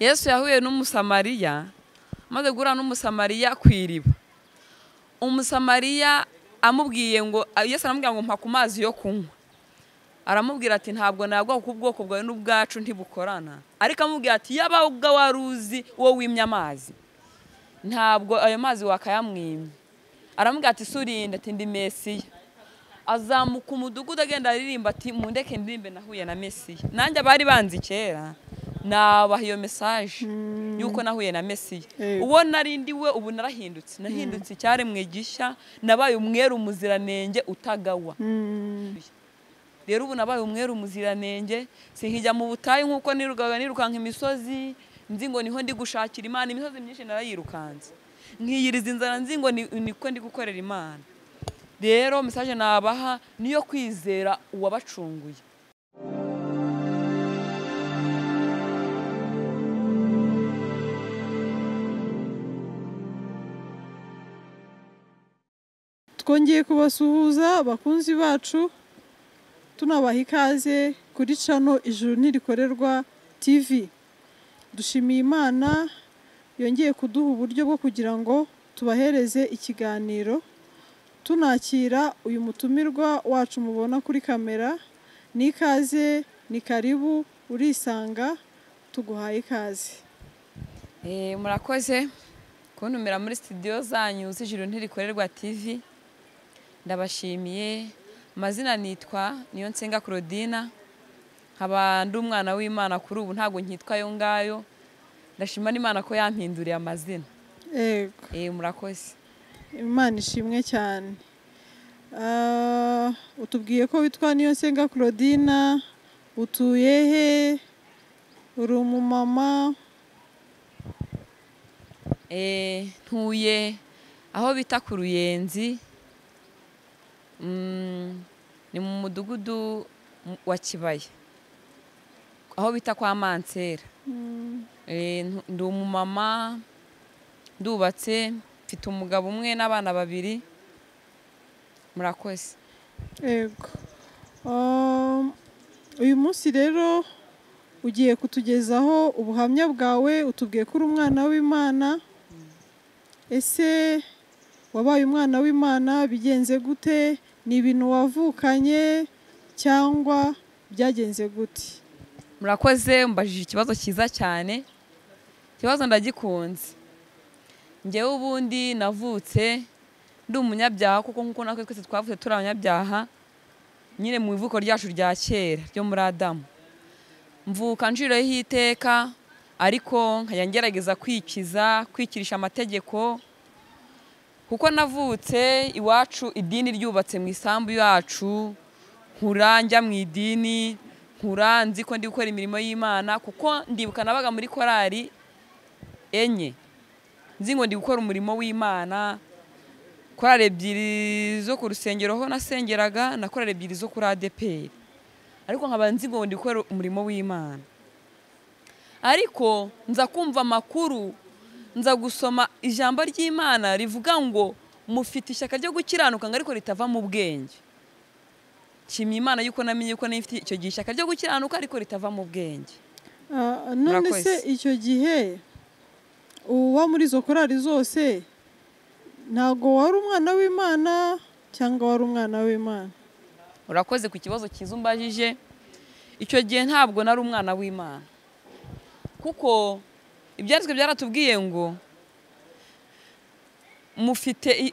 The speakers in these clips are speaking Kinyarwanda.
Yesu yahuye n'umusamariya, maze guhura n'umusamariya ku iriba. Umusamariya amubwiye ngo, Yesu aramubwira ngo mpa ku mazi yo kunywa. Aramubwira ati ntabwo nagwa kuko ubwoko bwawe n'ubwacu ntibukorana. Ariko amubwira ati yabaga waruzi wowe wimye amazi, ntabwo ayo mazi wakayamwimye. Aramubwira ati surinde, ati ndi Mesiya. Azamuka umudugudu agenda aririmba ati mundeke ndirimbe nahuye na Mesiya. Nanjye abari banzi kera nabaha iyo message yuko nahuye na Mesiya. Uwo narindi we ubu narahindutse, nahindutse icyaremwe gishya, nabaye umweru umuziranenge utagawa. Rero ubu nabaye umweru umuziranenge, sinkijya mu butayu nkuko nirukanka imisozi nzi ngo niho ndi gushakira Imana. Imisozi myinshi narayirukanze, nkiyiriza inzara nzi ngo niko ndi gukorera Imana. Rero message nabaha niyo kwizera uwabacunguye. Twongeye kubasuhuza abakunzi bacu, tunabaha ikaze kuri channel Ijuru Ntirikorerwa TV. Dushimiye Imana yongeye kuduha uburyo bwo kugira ngo tubahereze ikiganiro. Tunakira uyu mutumirwa wacu mubona kuri kamera. Ni ikaze, ni karibu, urisanga, tuguhaye ikaze. Murakoze kuntumira muri studio zanyu z'Ijuru Ntirikorerwa TV. Ndabashimiye. Amazina nitwa Niyonsenga Claudina, nkaba ndi umwana w'Imana kuri ubu, ntabwo nkitwa yo ngayo. Ndashima n'Imana ko yampinduriye amazina. Yego. Murakoze. Imana ishimwe cyane. Utubwiye ko witwa Niyonsenga Claudina, utuye he? Uri umumama? Ntuye aho bita ku Ruyenzi, ni mu mudugudu wa Kibaya, aho bita kwa Mansera. Ndi umumama, ndubatse, mfite umugabo umwe n'abana babiri. Murakoze. Yego. Uyu munsi rero ugiye kutugezaho ubuhamya bwawe. Utubwiye ko uri umwana w'Imana. Ese wabaye umwana w'Imana bigenze gute? Ni ibintu wavukanye cyangwa byagenze gute? Murakoze, mbajije ikibazo cyiza cyane. Ikibazo ndagikunze. Njyewe ubundi navutse ndi umunyabyaha, kuko nkuko natwe twese twavutse turi abanyabyaha nyine mu ivuko ryacu rya kera ryo muri Adamu. Mvuka nciriyeho iteka, ariko nkajya ngerageza kwikirisha amategeko, kuko navutse iwacu idini ryubatse mu isambu yacu. Nkura njya mu idini, nkura nzi ko ndi gukora imirimo y'Imana, kuko ndibuka nabaga muri korali enye, nzi ngo ndi gukora umurimo w'Imana. Korali ebyiri zo ku rusengero ho nasengeraga, na korali ebyiri zo kuri ADPR, ariko nkaba nzi ngo ndi gukora umurimo w'Imana. Ariko nza kumva amakuru, nza gusoma ijambo ry'Imana rivuga ngo mufite ishyaka ryo gukiranuka ngo ariko ritava mu bwenge. Nshimye Imana yuko namenye yuko nifite icyo gihe ishyaka ryo gukiranuka ariko ritava mu bwenge. None se icyo gihe uwa muri izo korali zose ntago wari umwana w'Imana cyangwa wari umwana w'Imana? Urakoze ku kibazo cyiza umbajije. Icyo gihe ntabwo nari umwana w'Imana, kuko ibyanditswe byaratubwiye ngo mufite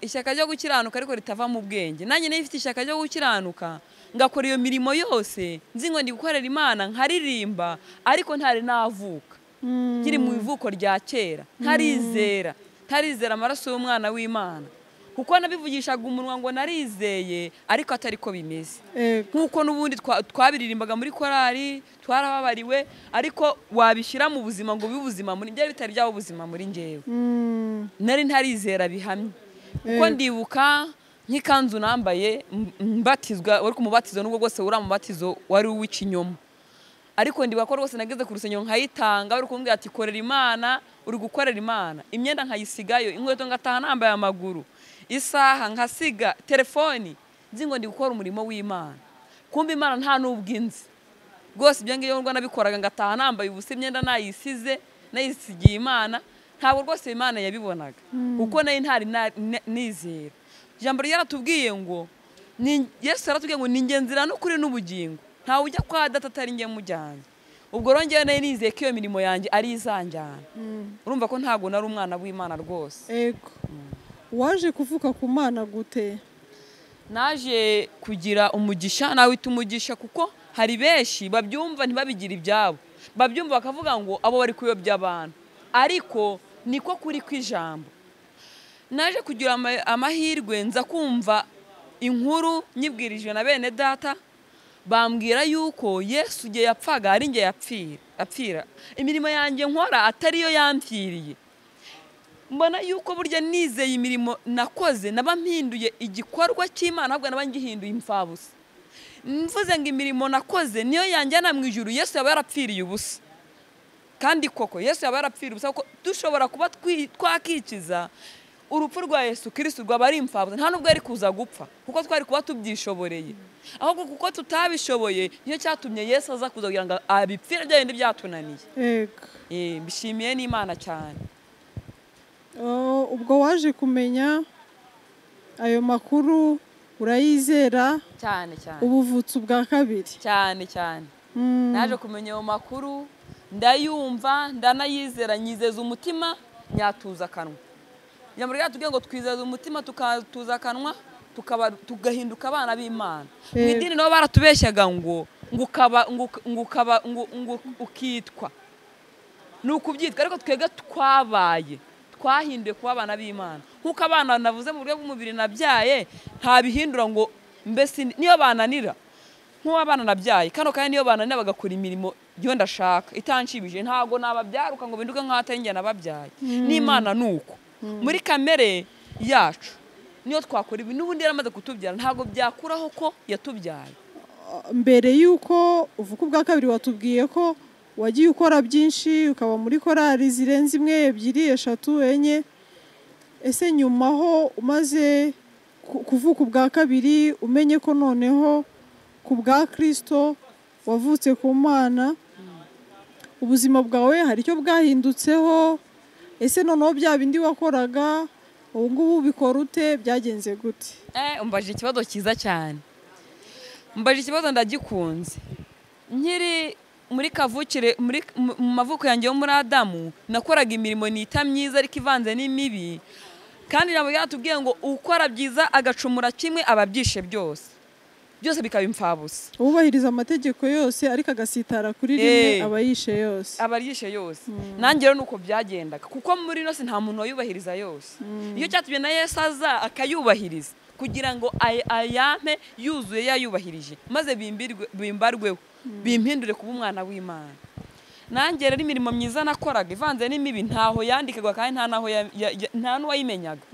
ishyaka ryo gukiranuka ariko ritava mu bwenge. Nanjye nifite ishyaka ryo gukiranuka, ngakora iyo mirimo yose nzi ngo ndi gukorera Imana, nkaririmba, ariko ntari navuka. Kiri mu ivuko rya kera, ntarizera amaraso y'umwana w'Imana, kuko nabivugishaga umunwa ngo narizeye, ariko atari ko bimeze. Nkuko n'ubundi twabiririmbaga muri korali, twarababariwe, ariko wabishyira mu buzima ngo bibuzima muri njye bitari byaho ubuzima muri njyewe. Nari ntarizera bihamye, kuko ndibuka nk'ikanzu nambaye mbatizwa, wari kumubatizo n'ubwo rwose uri umubatizo wari uw'ikinyoma, ariko ndibuka ko rwose nageze ku rusengero nkayitanga, bari kumbwira ati korera Imana, uri gukorera Imana. Imyenda nkayisigayo, inkweto ngataha nambaye amaguru, isaha nkasiga, telefoni, nzi ngo ndi gukora umurimo w'Imana. Kumbe Imana nta n'ubwinzi, rwose ibyo ngibyo ngo nabikoraga ngataha nambaye ubusa imyenda nayisigiye Imana, ntabwo rwose Imana yabibonaga kuko nayo ntari nizera. Ijambo ryaratubwiye ngo Yesu yaratubwiye ngo ni njye nzira n'ukuri n'ubugingo, ntawe ujya kwa Data atari njye mujyanye. Ubwo rero njyewe nayo nizeye ko iyo mirimo yanjye ari izanjyana. Urumva ko ntabwo nari umwana w'Imana rwose. Ego. Waje kuvuka ku Mana gute? Naje kugira umugisha, nawita umugisha kuko hari benshi babyumva ntibabigire ibyabo, babyumva bakavuga ngo abo bari kuyobya abantu, ariko niko kuri kw'ijambo. Naje kugira amahirwe nza kumva inkuru nyibwirijwe na bene data, bambwira yuko Yesu igihe yapfaga ari njye yapfira, imirimo yanjye nkora atariyo yampfiriye. Mbona yuko burya nizeye imirimo nakoze naba mpinduye igikorwa cy'Imana, ahubwo naba ngihinduye imfabusa. Mvuze ngo imirimo nakoze niyo yanjyana mu ijuru, Yesu yaba yarapfiriye ubusa. Kandi koko Yesu yaba yarapfiriye ubusa, kuko dushobora kuba twakikiza urupfu rwa Yesu Kristo rwaba ari imfabusa, nta nubwo yari kuza gupfa kuko twari kuba tubyishoboreye, ahubwo kuko tutabishoboye niyo cyatumye Yesu aza kuza kugira ngo abipfire bya bindi byatunaniye. Yego. Bishimiye n'Imana cyane. Ubwo waje kumenya ayo makuru urayizera cyane ubuvutsu bwa kabiri cyane. Naje kumenya ayo makuru, ndayumva ndanayizera, nyizeza umutima nyatuza akanwa. Ijambo ryatubwiye ngo twizeza umutima tukatuza akanwa tugahinduka abana b'Imana. Mu idini nabo baratubeshyaga ngo ukitwa ni ukubyitwa, ariko twebwe twahinduye kuba abana b'Imana. Nk'uko abana navuze mu buryo bw'umubiri nabyaye ntabihindura ngo mbese niyo bananira, nk'uw'abana nabyaye kano kandi niyo bananira bagakora imirimo yo ndashaka itanshibije, ntabwo nababyaruka ngo binduke nk'ahatari njye nababyaye. N'Imana nuko muri kamere yacu niyo twakora ibi, n'ubundi yaramaze kutubyara ntabwo byakuraho ko yatubyaye. Mbere y'uko uvuka ubwa kabiri watubwiye ko wagiye ukora byinshi, ukaba muri korali zirenze imwe, ebyiri, eshatu, enye. Ese nyuma ho umaze kuvuka ubwa kabiri umenye ko noneho ku bwa Kristo wavutse ku Mana, ubuzima bwawe hari icyo bwahindutseho? Ese noneho bya bindi wakoraga ubu ngubu ubikora ute, byagenze gute? Umbaje ikibazo cyiza cyane, umbaje ikibazo ndagikunze. Nkiri muri kavukire mu mavuko yanjye yo muri Adamu nakoraga imirimo nita myiza ariko ivanze n'imibi, kandi nabo yatubwiye ngo ukora byiza agacumura kimwe ababyishe byose bikaba imfabusa. Ubahiriza amategeko yose ariko agasitara kuri rimwe abayishe yose. Nanjye rero nuko byagendaga, kuko muri no nta muntu wayubahiriza yose. Iyo cyatumye na Yesu aza akayubahiriza kugira ngo ayampe yuzuye yayubahirije, maze bimbarweho bimpindure kuba umwana w'Imana. Nanjye rero imirimo myiza nakoraga ivanze n'imibi ntaho yandikirwa kandi nta n'uwayimenyaga.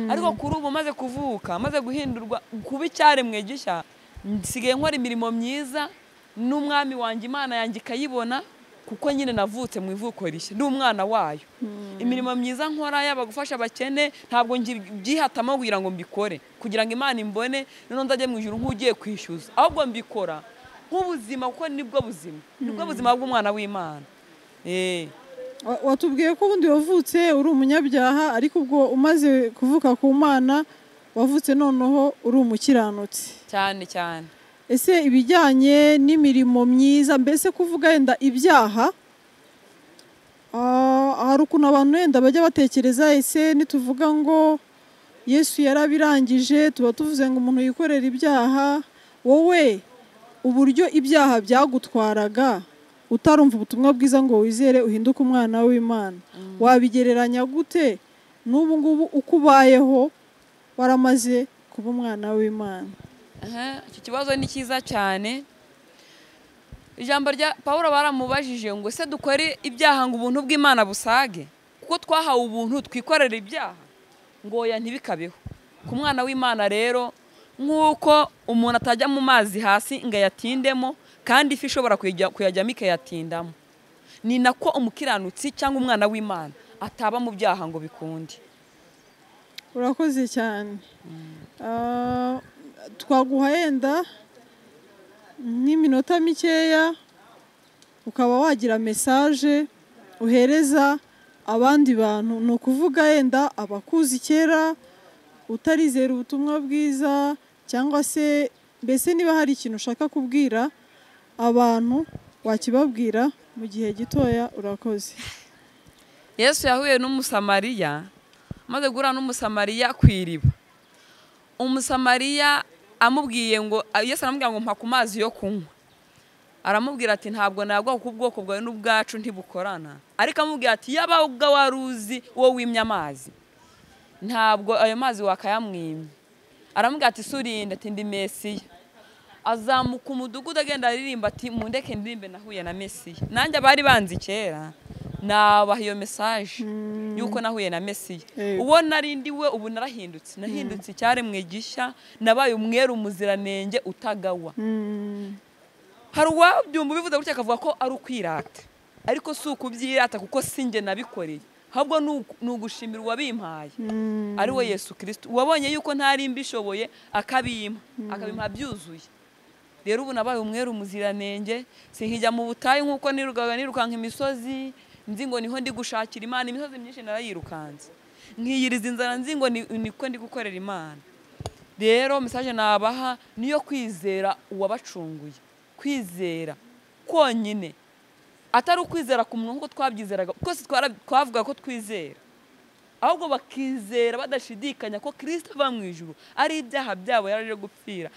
Ariko kuri ubu maze kuvuka, maze guhindurwa kuba icyaremwe gishya, nsigaye nkora imirimo myiza n'umwami wanjye Imana yanjye ikayibona, kuko nyine navutse mu ivuko rishya ndi umwana wayo. Imirimo myiza nkora yaba gufasha abakene ntabwo byihatamo kugira ngo mbikore kugira ngo Imana imbone none ndajye mu ijuru nk'ugiye kwishyuza, ahubwo mbikora nk'ubuzima, kuko nibwo buzima bw'umwana w'Imana. Watubwiye ko ubundi wavutse uri umunyabyaha, ariko ubwo umaze kuvuka ku Mana wavutse noneho uri umukiranutsi cyane. Ese ibijyanye n'imirimo myiza, mbese kuvuga yenda ibyaha, hari ukuntu abantu yenda bajya batekereza, ese nituvuga ngo Yesu yarabirangije tuba tuvuze ngo umuntu yikorera ibyaha. Wowe uburyo ibyaha byagutwaraga utarumva ubutumwa bwiza ngo wizere uhinduke umwana w'Imana, wabigereranya gute n'ubu ngubu uko ubayeho waramaze kuba umwana w'Imana? Icyo kibazo ni cyiza cyane. Ijambo rya Pawulo baramubajije ngo ese dukore ibyaha ngo ubuntu bw'Imana busage, kuko twahawe ubuntu twikorera ibyaha? Ngo oya, ntibikabeho. Ku mwana w'Imana rero, nk'uko umuntu atajya mu mazi hasi ngo ayatindemo, kandi ifi ishobora kuyajyamo ikayatindamo, ni nako umukiranutsi cyangwa umwana w'Imana ataba mu byaha ngo bikunde. Urakoze cyane. Twaguha yenda nk'iminota mikeya ukaba wagira mesaje uhereza abandi bantu, ni ukuvuga yenda abakuzi kera utarizera ubutumwa bwiza, cyangwa se mbese niba hari ikintu ushaka kubwira abantu wakibabwira mu gihe gitoya. Urakoze. Yesu yahuye n'umusamariya, maze guhura n'umusamariya ku iriba. Umusamariya amubwiye ngo, Yesu aramubwira ngo mpa ku mazi yo kunywa. Aramubwira ati ntabwo nagwa kuko ubwoko bwawe n'ubwacu ntibukorana. Ariko amubwira ati yabaga waruzi uwo wimye amazi, ntabwo ayo mazi wakayamwimye. Aramubwira ati surinde, ati ndi Mesiya. Azamuka umudugudu agenda aririmba ati mundeke ndirimbe nahuye na Mesiya. Nanjye abari banzi kera nabaha iyo message yuko nahuye na Mesiya. Uwo narindi we ubu narahindutse, nahindutse icyaremwe gishya, nabaye umweru umuziranenge utagawa. Hari uwabyumva bivuze gutya akavuga ko ari ukwirata, ariko si ukubyirata kuko sinjye nabikoreye, ahubwo ni ugushimira uwabimpaye, ari we Yesu Kristo. Wabonye yuko ntari mbishoboye akabimpa byuzuye. Rero ubu nabaye umweru umuziranenge, sinkijya mu butayu nk'uko nirukanka imisozi nzi ngo niho ndi gushakira Imana. Imisozi myinshi narayirukanze, nkiyiriza inzara nzi ngo niko ndi gukorera Imana. Rero message nabaha niyo kwizera uwabacunguye, kwizera konyine, atari ukwizera ku muntu nk'uko twabyizeraga, twese twavuga ko twizera, ahubwo bakizera badashidikanya ko Kristo ava mu ijuru, ari ibyaha byabo yaraje gupfira,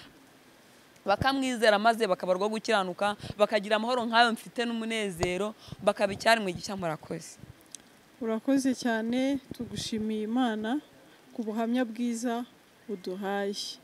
bakamwizera maze bakabarwa gukiranuka, bakagira amahoro nk'ayo mfite n'umunezero, bakaba icyaremwe gishya. Murakoze. Urakoze cyane, tugushimiye Imana ku buhamya bwiza uduhaye.